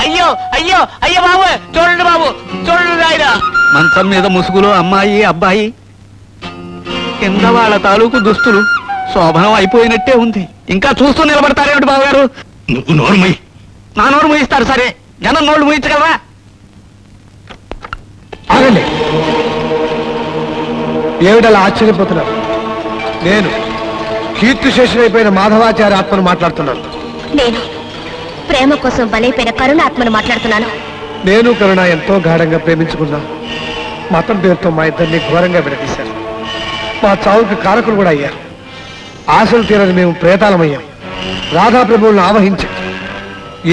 అయ్యో అయ్యో అయ్యో బాబు చూడండి బాబు చూడండి ఆయన మంచం మీద ముసుగులో అమ్మాయి అబ్బాయి కింద వాళ్ళ తాలూకు దుస్తులు శోభనం అయిపోయినట్టే ఉంది. ఇంకా చూస్తూ నిలబడతారేమిటి బాబు గారు? నువ్వు నోరు మూయి. నా నోరు మూయిస్తారు సరే, జనం నోళ్ళు మూయించగలరా? ఆగండి, ఏమిటలా ఆశ్చర్యపోతున్నారు? నేను కీర్తిశేషుడైపోయిన మాధవాచార్య ఆత్మను మాట్లాడుతున్నాను. నేను ప్రేమ కోసం బలైపోయిన కరుణ ఆత్మను మాట్లాడుతున్నాను. నేను కరుణ ఎంతో గాఢంగా ప్రేమించుకున్నా. మతం పేరుతో మా ఇద్దరిని ఘోరంగా విడదీశారు. మా చావుకి కారకులు కూడా అయ్యారు. ఆశలు తీరని మేము ప్రేతాలమయ్యాం. రాధాప్రభువులను ఆవహించాం.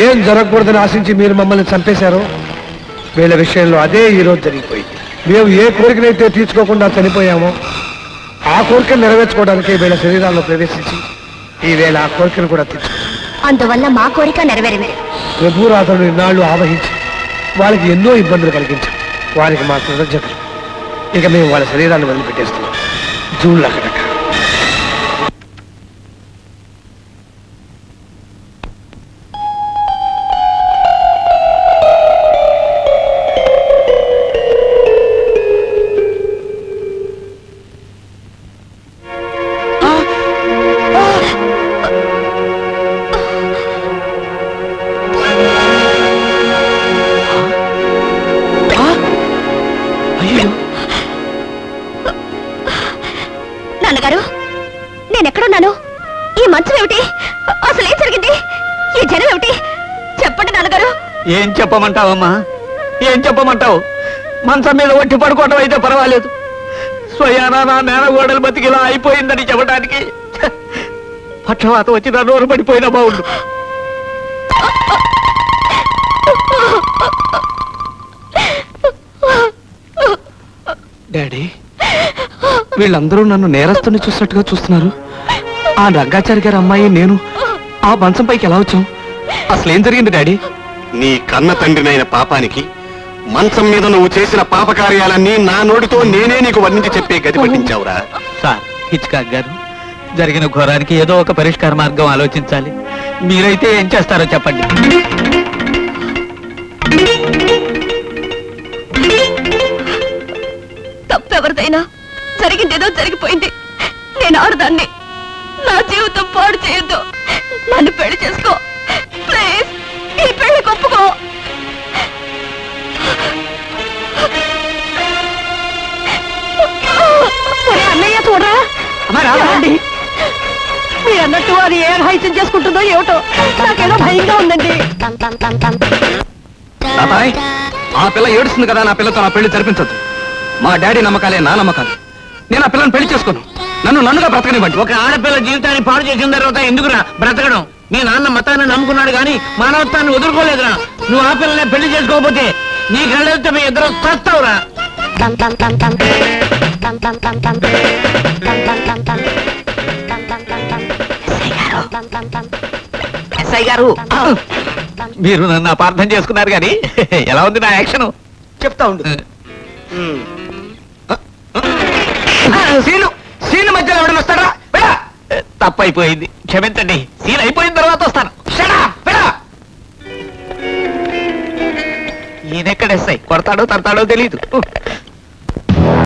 ఏం జరగకూడదని ఆశించి మీరు మమ్మల్ని చంపేశారో వీళ్ళ విషయంలో అదే ఈరోజు జరిగిపోయింది. మేము ఏ కోరికనైతే తీర్చుకోకుండా చనిపోయామో ఆ కోరికను నెరవేర్చుకోవడానికి వీళ్ళ శరీరాల్లో ప్రవేశించి ఈవేళ ఆ కోరికను కూడా తీర్చుకున్నాం. అందువల్ల మా కోరిక నెరవేరింది. ప్రభురాధులను ఇన్నాళ్లు ఆవహించి వాళ్ళకి ఎన్నో ఇబ్బందులు కలిగించాం. వారికి మా కృతజ్ఞతలు. ఇక మేము వాళ్ళ శరీరాన్ని వదిలిపెట్టేస్తున్నాం. జూన్లకటక నాన్నగారు, నేనెక్కడున్నాను? ఈ మంచం ఏమిటి? అసలు ఏం జరిగింది? ఈ జనం ఏమిటి? చెప్పండి నాన్నగారు. ఏం చెప్పమంటావమ్మా, ఏం చెప్పమంటావు? మంచం మీద ఒట్టి పడుకోవటం అయితే పర్వాలేదు, స్వయానా నా నేలగోడలు బతికిలా అయిపోయిందని చెప్పడానికి పక్షవాతం వచ్చి నా నోరు పడిపోయినా బాగుండు. డాడీ, వీళ్ళందరూ నన్ను నేరస్తుని చూసినట్టుగా చూస్తున్నారు. ఆ రంగాచారి గారి అమ్మాయి నేను ఆ మంచం పైకి ఎలా వచ్చాం? అసలు ఏం జరిగింది డాడీ? నీ కన్న తండ్రినైన పాపానికి మంచం మీద నువ్వు చేసిన పాపకార్యాలన్నీ నా నోటితో నేనే నీకు వర్ణించి చెప్పే గతి పట్టించావురా. సార్, హిచ్కాక్ గారు, జరిగిన ఘోరానికి ఏదో ఒక పరిష్కార మార్గం ఆలోచించాలి. మీరైతే ఏం చేస్తారో చెప్పండి. తప్పెవరిదైనా జరిగిందేదో జరిగిపోయింది. నేను ఆడదాన్ని. నా జీవితం పాడు చేయొద్దు. నన్ను పెళ్లి చేసుకో ప్లీజ్. ఈ పెళ్లి ఒప్పుకో. అన్నయ్య చూడరా, మీరు అన్నట్టు అది ఏ హైత్యం చేసుకుంటుందో ఏమిటో నాకేదో భయంగా ఉందండి. ఆ పిల్ల ఏడుస్తుంది కదా, నా పిల్లతో నా పెళ్లి జరిపించద్దు. మా డాడీ నమ్మకాలే నా నమ్మకాలు. నేను ఆ పిల్లని పెళ్లి చేసుకోను. నన్నుగా బ్రతకనివ్వండి. ఒక ఆడపిల్ల జీవితాన్ని పాడు చేసిన తర్వాత ఎందుకురా బ్రతకడం? నీ నాన్న మతాన్ని నమ్ముకున్నాడు కానీ మానవత్వాన్ని వదులుకోలేదురా. నువ్వు ఆ పిల్లనే పెళ్లి చేసుకోకపోతే నీ కళ్ళతో మీ ఇద్దరు చస్తావురా. ఎస్ఐ గారు, మీరు నన్ను అపార్థం చేసుకున్నారు కానీ ఎలా ఉంది నా యాక్షన్? చెప్తా ఉండు. సీన్ మధ్యలో ఎవడని వస్తాడా? తప్పైపోయింది, క్షమించండి. సీన్ అయిపోయిన తర్వాత వస్తాను. ఈయనెక్కడ ఎస్ఐ? కొడతాడో తడతాడో తెలీదు.